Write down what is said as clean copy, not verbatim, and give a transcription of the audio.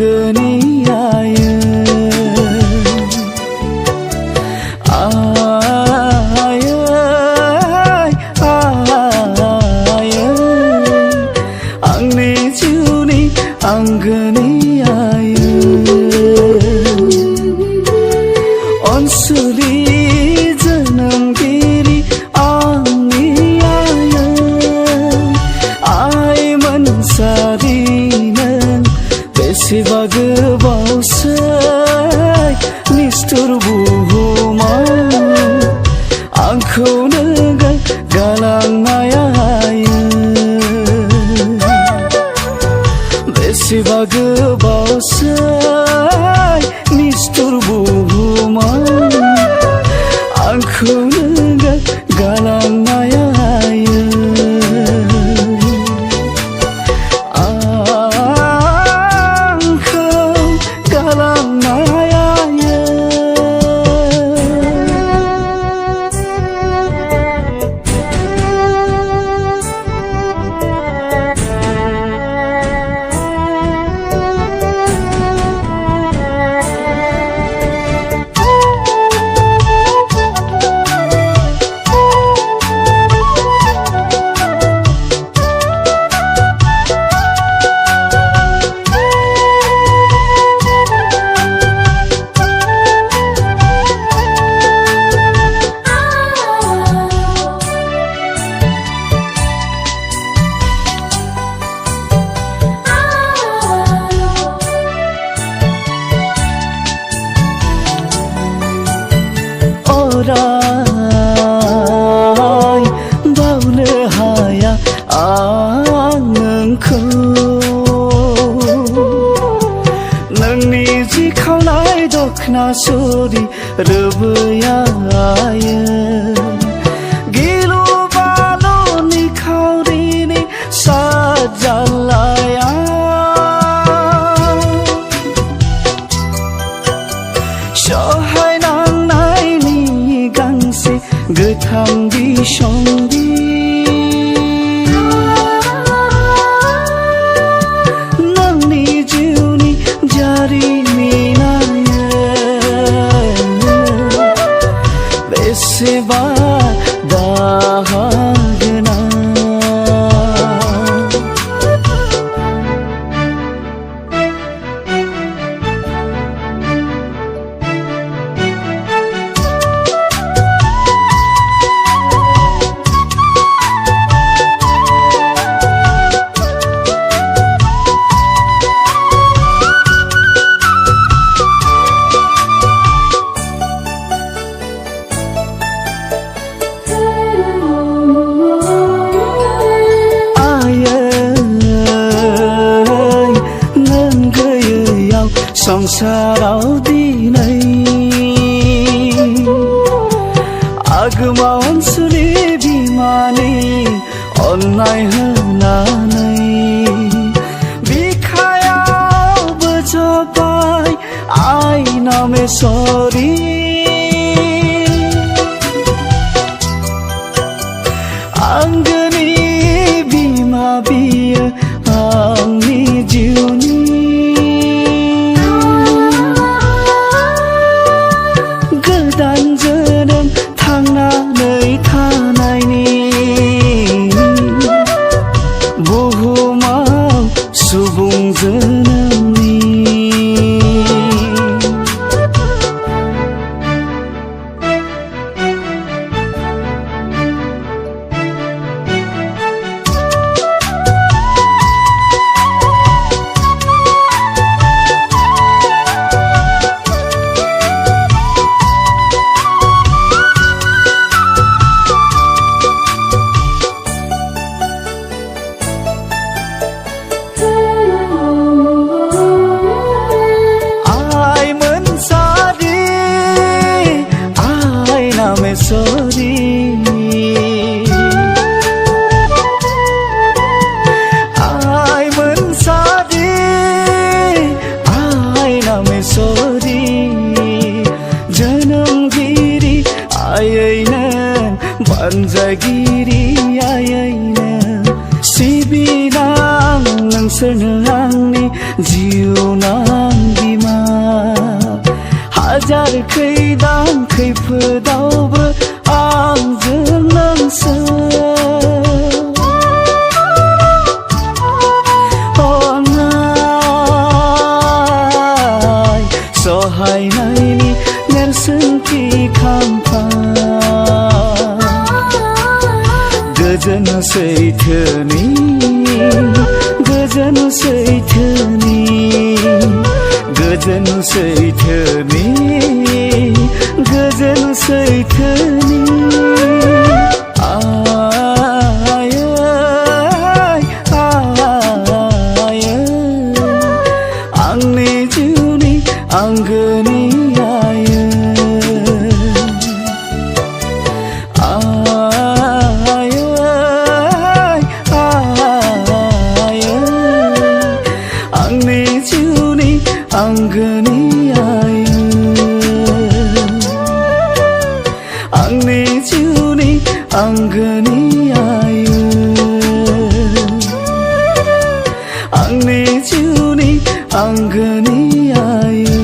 Anggeni aye Angni juni anggeni aye Onsuli janam giri angni aye Ai mansari nang besi bagsai nistur buhuma Angkau negal galang ayaye Besi bagsai nistur buhuma Angkau negal galang ayaye Angkau galang ayaye Rai bauna haya nangkau Nangni ji khaulai dokna suri rubaya Gilu balo ni khauri ni sajalaya Shohai nang nai ni gangse gothang bisongdi Nangni jiuni jariminaya Beseba dahagna संसाराव दिनै आगोमा अनसुलि बिमानि अन्नाय होनानै बिखायावबो जबाय आइ नामेश्वरी आंगोनि बिमा बियो आंनि जिउनि जोनोम थांनानै थानायनि बुहुमाव सुबुं जोनोमनि नोंसोरनो आंनि जिउनां बिमा हाजार खैदां खैफोदावबो आंजों नोंसोर अननाय सहायनायनि नेरसोनथि खाम्फा गोजोन सैथोनि गोजोन सैथोनि गोजोन सैथोनि गोजोन सैथोनि आय आंनि जिउनि आंगोनि आय आंनि जिउनि आंगोनि आय आंनि जिउनि आंगोनि आय आंनि जिउनि आंगोनि आय